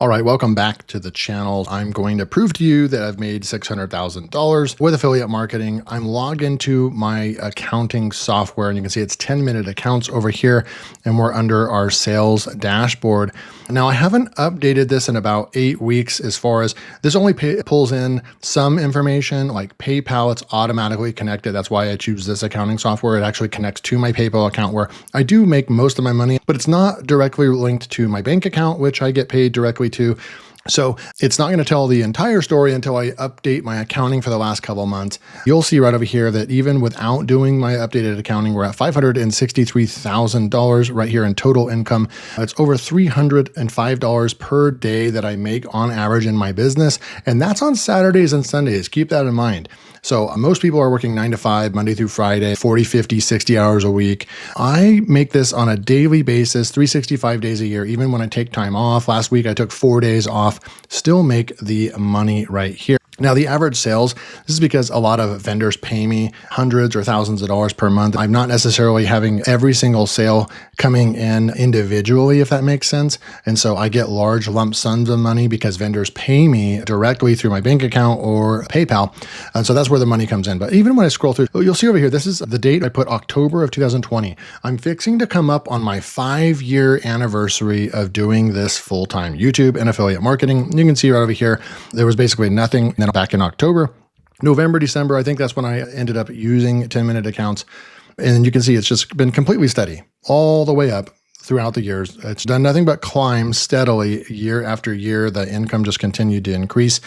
All right, welcome back to the channel. I'm going to prove to you that I've made $600,000 with affiliate marketing. I'm logged into my accounting software, and you can see it's 10-minute accounts over here, and we're under our sales dashboard. Now, I haven't updated this in about 8 weeks as far as this only pulls in some information like PayPal. It's automatically connected. That's why I choose this accounting software. It actually connects to my PayPal account where I do make most of my money, but it's not directly linked to my bank account, which I get paid directly to. So it's not going to tell the entire story until I update my accounting for the last couple of months. You'll see right over here that even without doing my updated accounting, we're at $563,000 right here in total income. It's over $305 per day that I make on average in my business. And that's on Saturdays and Sundays. Keep that in mind. So most people are working 9 to 5, Monday through Friday, 40, 50, 60 hours a week. I make this on a daily basis, 365 days a year, even when I take time off. Last week, I took 4 days off, still make the money right here. Now, the average sales, this is because a lot of vendors pay me hundreds or thousands of dollars per month. I'm not necessarily having every single sale coming in individually, if that makes sense. And so I get large lump sums of money because vendors pay me directly through my bank account or PayPal. And so that's where the money comes in. But even when I scroll through, you'll see over here, this is the date I put October of 2020. I'm fixing to come up on my 5-year anniversary of doing this full-time YouTube and affiliate marketing. You can see right over here, there was basically nothing. Then back in October, November, December, I think that's when I ended up using 10-minute accounts. And you can see it's just been completely steady all the way up throughout the years. It's done nothing but climb steadily year after year. The income just continued to increase.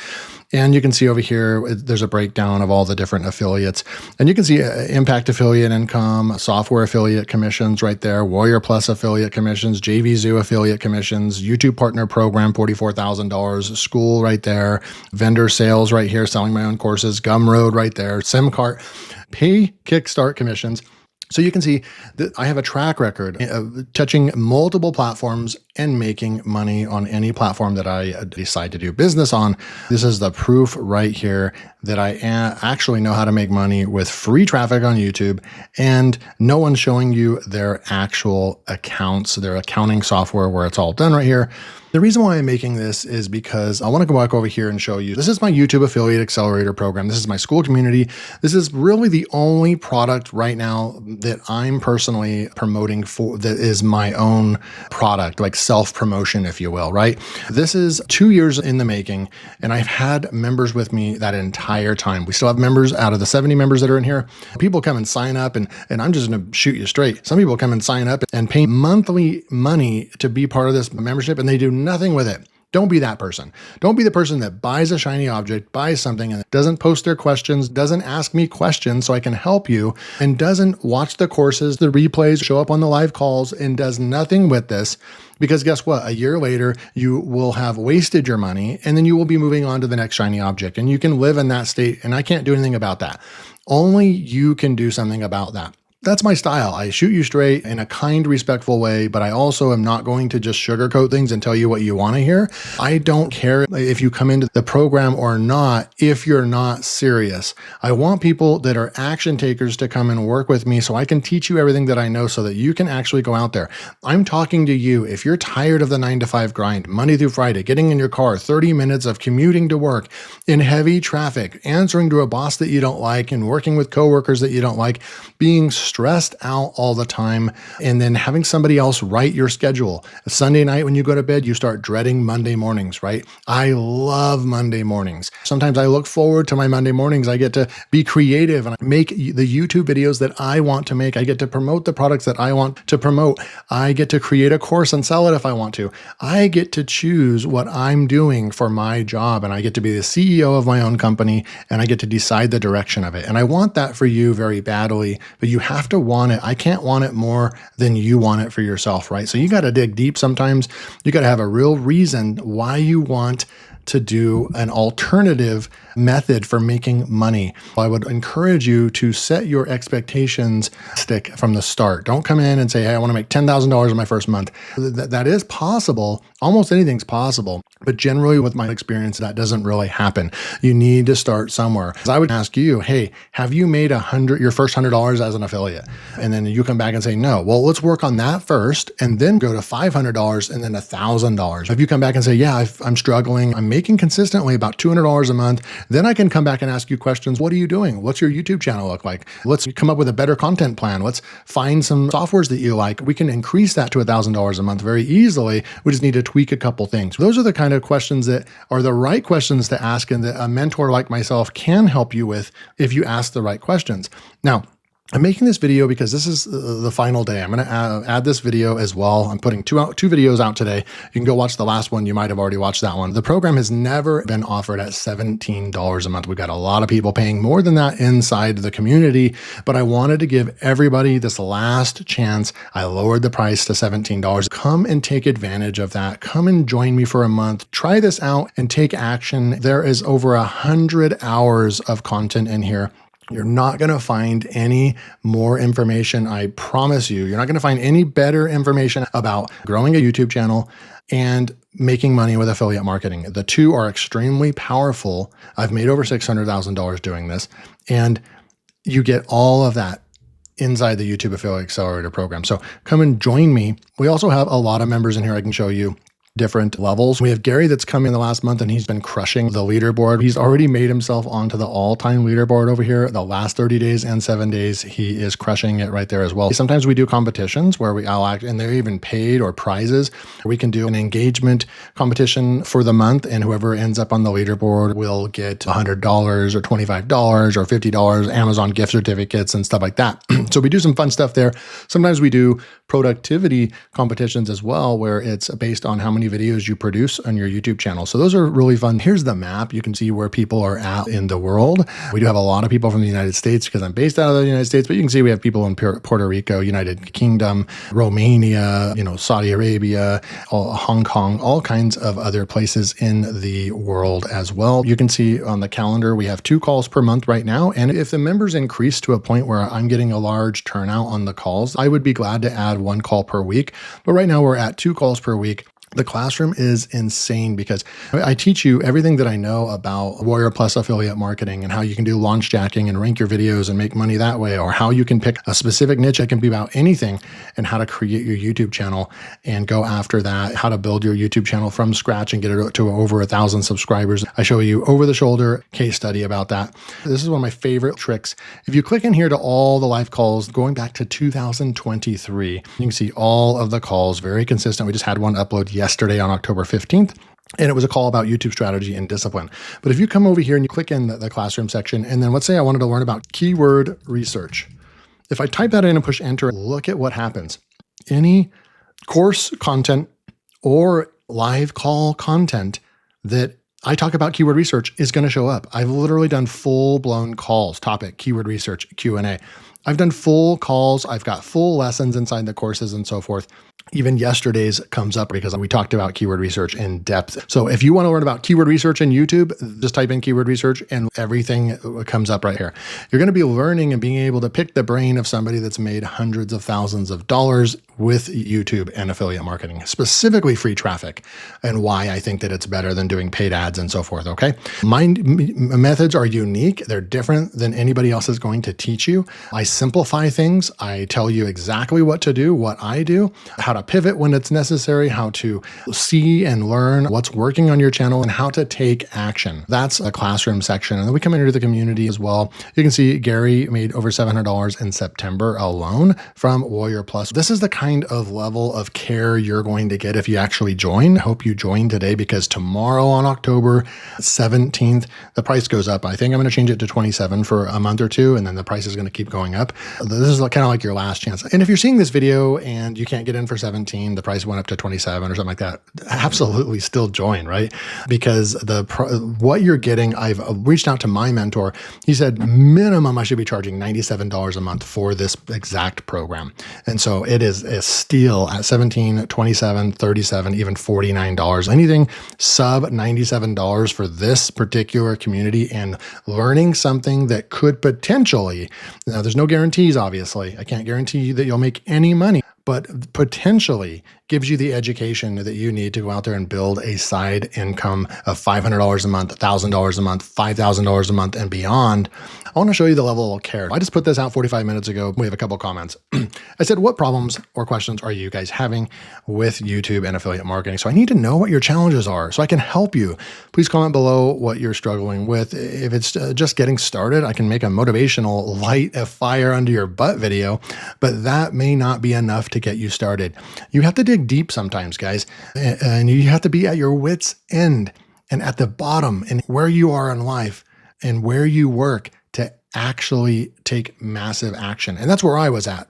And you can see over here, there's a breakdown of all the different affiliates. And you can see Impact affiliate income, software affiliate commissions right there, Warrior Plus affiliate commissions, JVZoo affiliate commissions, YouTube Partner Program, $44,000, school right there, vendor sales right here, selling my own courses, Gumroad right there, SimCart, pay Kickstart commissions. So you can see that I have a track record of touching multiple platforms and making money on any platform that I decide to do business on. This is the proof right here that I actually know how to make money with free traffic on YouTube, and no one's showing you their actual accounts, their accounting software where it's all done right here. The reason why I'm making this is because I want to go back over here and show you, this is my YouTube Affiliate Accelerator program. This is my school community. This is really the only product right now that I'm personally promoting for that is my own product, like self-promotion, if you will, right? This is 2 years in the making, and I've had members with me that entire time. We still have members out of the 70 members that are in here. People come and sign up, and I'm just going to shoot you straight. Some people come and sign up and pay monthly money to be part of this membership, and they do nothing with it. Don't be that person. Don't be the person that buys a shiny object, buys something, and doesn't post their questions, doesn't ask me questions so I can help you, and doesn't watch the courses, the replays, show up on the live calls, and does nothing with this. Because guess what? A year later, you will have wasted your money, and then you will be moving on to the next shiny object. And you can live in that state, and I can't do anything about that. Only you can do something about that. That's my style. I shoot you straight in a kind, respectful way, but I also am not going to just sugarcoat things and tell you what you want to hear. I don't care if you come into the program or not if you're not serious. I want people that are action takers to come and work with me so I can teach you everything that I know so that you can actually go out there. I'm talking to you. If you're tired of the 9 to 5 grind, Monday through Friday, getting in your car, 30 minutes of commuting to work in heavy traffic, answering to a boss that you don't like and working with coworkers that you don't like, being stressed out all the time, and then having somebody else write your schedule. Sunday night when you go to bed, you start dreading Monday mornings, right? I love Monday mornings. Sometimes I look forward to my Monday mornings. I get to be creative and make the YouTube videos that I want to make. I get to promote the products that I want to promote. I get to create a course and sell it if I want to. I get to choose what I'm doing for my job, and I get to be the CEO of my own company, and I get to decide the direction of it. And I want that for you very badly, but you have to want it. I can't want it more than you want it for yourself, right? So you got to dig deep sometimes. You got to have a real reason why you want to do an alternative method for making money. I would encourage you to set your expectations stick from the start. Don't come in and say, hey, I want to make $10,000 in my first month. That is possible. Almost anything's possible. But generally, with my experience, that doesn't really happen. You need to start somewhere. I would ask you, hey, have you made your first $100 as an affiliate? And then you come back and say, no. Well, let's work on that first and then go to $500 and then $1,000. If you come back and say, yeah, I'm struggling, I'm making consistently about $200 a month, then I can come back and ask you questions. What are you doing? What's your YouTube channel look like? Let's come up with a better content plan. Let's find some softwares that you like. We can increase that to $1,000 a month very easily. We just need to tweak a couple things. Those are the kind of questions that are the right questions to ask and that a mentor like myself can help you with if you ask the right questions. Now, I'm making this video because this is the final day. I'm going to add this video as well. I'm putting two videos out today. You can go watch the last one. You might have already watched that one. The program has never been offered at $17 a month. We've got a lot of people paying more than that inside the community, but I wanted to give everybody this last chance. I lowered the price to $17. Come and take advantage of that. Come and join me for a month. Try this out and take action. There is over 100 hours of content in here. You're not going to find any more information. I promise you, you're not going to find any better information about growing a YouTube channel and making money with affiliate marketing. The two are extremely powerful. I've made over $600,000 doing this, and you get all of that inside the YouTube Affiliate Accelerator program. So come and join me. We also have a lot of members in here I can show you different levels. We have Gary that's come in the last month and he's been crushing the leaderboard. He's already made himself onto the all-time leaderboard over here. The last 30 days and 7 days, he is crushing it right there as well. Sometimes we do competitions where I'll act, and they're even paid or prizes. We can do an engagement competition for the month, and whoever ends up on the leaderboard will get $100 or $25 or $50 Amazon gift certificates and stuff like that. So we do some fun stuff there. Sometimes we do productivity competitions as well, where it's based on how many videos you produce on your YouTube channel. So those are really fun. Here's the map. You can see where people are at in the world. We do have a lot of people from the United States because I'm based out of the United States, but you can see we have people in Puerto Rico, United Kingdom, Romania, Saudi Arabia, Hong Kong, all kinds of other places in the world as well. You can see on the calendar, we have 2 calls per month right now. And if the members increase to a point where I'm getting a large turnout on the calls, I would be glad to add 1 call per week. But right now we're at 2 calls per week. The classroom is insane because I teach you everything that I know about Warrior Plus affiliate marketing and how you can do launch jacking and rank your videos and make money that way, or how you can pick a specific niche that can be about anything, and how to create your YouTube channel and go after that, how to build your YouTube channel from scratch and get it to over 1,000 subscribers. I show you over the shoulder case study about that. This is one of my favorite tricks. If you click in here to all the live calls going back to 2023, you can see all of the calls, very consistent. We just had one upload yesterday on October 15th. And it was a call about YouTube strategy and discipline. But if you come over here and you click in the classroom section, and then let's say I wanted to learn about keyword research. If I type that in and push enter, look at what happens. Any course content or live call content that I talk about keyword research is going to show up. I've literally done full-blown calls, topic, keyword research, Q&A. I've done full calls. I've got full lessons inside the courses and so forth. Even yesterday's comes up because we talked about keyword research in depth. So if you want to learn about keyword research in YouTube, just type in keyword research and everything comes up right here. You're going to be learning and being able to pick the brain of somebody that's made hundreds of thousands of dollars with YouTube and affiliate marketing, specifically free traffic, and why I think that it's better than doing paid ads and so forth, okay? My methods are unique. They're different than anybody else is going to teach you. I simplify things. I tell you exactly what to do, what I do, how to pivot when it's necessary, how to see and learn what's working on your channel, and how to take action. That's a classroom section. And then we come into the community as well. You can see Gary made over $700 in September alone from Warrior Plus. This is the kind of level of care you're going to get if you actually join. I hope you join today, because tomorrow on October 17th, the price goes up. I think I'm going to change it to 27 for a month or two, and then the price is going to keep going up. This is kind of like your last chance. And if you're seeing this video and you can't get in for 17, the price went up to 27 or something like that, absolutely still join, right? Because what you're getting, I've reached out to my mentor. He said minimum I should be charging $97 a month for this exact program. And so it is a steal at $17, $27, $37, even $49. Anything sub $97 for this particular community, and learning something that could potentially, now there's no guarantees, obviously. I can't guarantee you that you'll make any money, but potentially gives you the education that you need to go out there and build a side income of $500 a month, $1,000 a month, $5,000 a month, and beyond. I want to show you the level of care. I just put this out 45 minutes ago. We have a couple comments. I said, what problems or questions are you guys having with YouTube and affiliate marketing? So I need to know what your challenges are so I can help you. Please comment below what you're struggling with. If it's just getting started, I can make a motivational light a fire under your butt video, but that may not be enough to get you started. You have to dig deep sometimes, guys, and you have to be at your wit's end and at the bottom and where you are in life and where you work to actually take massive action. And that's where I was at.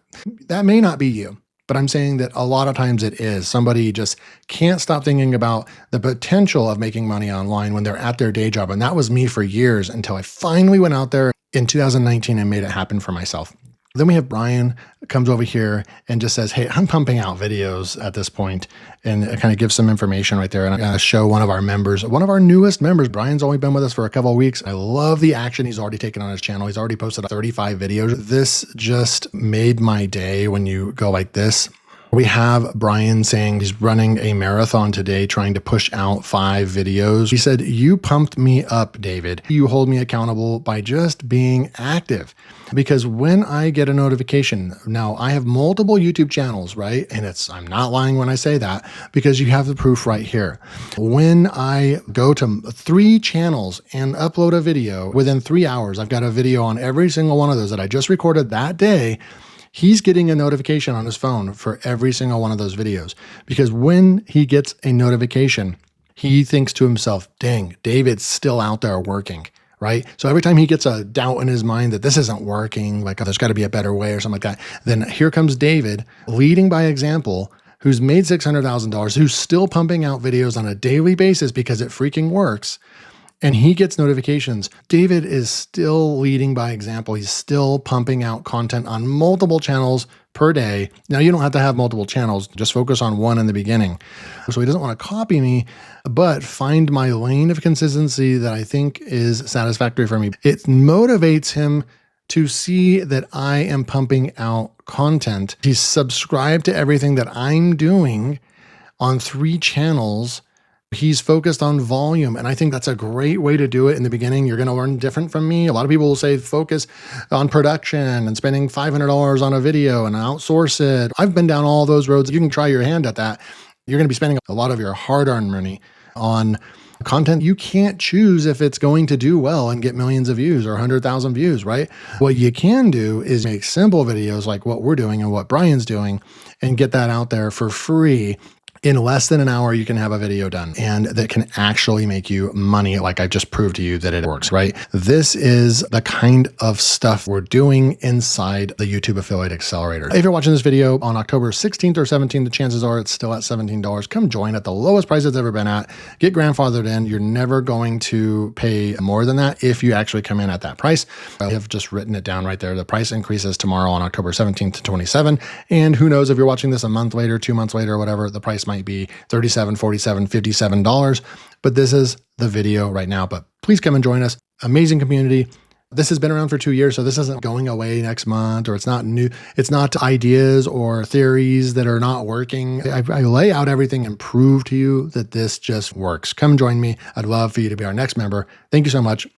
That may not be you, but I'm saying that a lot of times it is. Somebody just can't stop thinking about the potential of making money online when they're at their day job. And that was me for years until I finally went out there in 2019 and made it happen for myself. Then we have Brian comes over here and just says, hey, I'm pumping out videos at this point, and it kind of gives some information right there. And I'm going to show one of our members, one of our newest members. Brian's only been with us for a couple of weeks. I love the action he's already taken on his channel. He's already posted 35 videos. This just made my day when you go like this. We have Brian saying he's running a marathon today, trying to push out 5 videos. He said, you pumped me up, David. You hold me accountable by just being active. Because when I get a notification, now I have multiple YouTube channels, right? And I'm not lying when I say that, because you have the proof right here. When I go to 3 channels and upload a video, within 3 hours, I've got a video on every single one of those that I just recorded that day. He's getting a notification on his phone for every single one of those videos, because when he gets a notification, he thinks to himself, dang, David's still out there working, right? So every time he gets a doubt in his mind that this isn't working, like, oh, there's got to be a better way or something like that, then here comes David leading by example, who's made $600,000, who's still pumping out videos on a daily basis because it freaking works. And he gets notifications. David is still leading by example. He's still pumping out content on multiple channels per day. Now, you don't have to have multiple channels. Just focus on one in the beginning. So he doesn't want to copy me, but find my lane of consistency that I think is satisfactory for me. It motivates him to see that I am pumping out content. He's subscribed to everything that I'm doing on 3 channels. He's focused on volume, and I think that's a great way to do it in the beginning. You're going to learn different from me. A lot of people will say focus on production and spending $500 on a video and outsource it. I've been down all those roads. You can try your hand at that. You're going to be spending a lot of your hard-earned money on content you can't choose if it's going to do well and get millions of views or 100,000 views, right? What you can do is make simple videos like what we're doing and what Brian's doing and get that out there for free. In less than an hour, you can have a video done, and that can actually make you money, like I just proved to you that it works, right? This is the kind of stuff we're doing inside the YouTube Affiliate Accelerator. If you're watching this video on October 16th or 17th, the chances are it's still at $17. Come join at the lowest price it's ever been at. Get grandfathered in. You're never going to pay more than that if you actually come in at that price. I have just written it down right there. The price increases tomorrow on October 17th to 27. And who knows, if you're watching this a month later, 2 months later, whatever, the price might be $37, $47, $57, but this is the video right now. But please come and join us. Amazing community. This has been around for 2 years, so this isn't going away next month, or it's not new. It's not ideas or theories that are not working. I lay out everything and prove to you that this just works. Come join me. I'd love for you to be our next member. Thank you so much.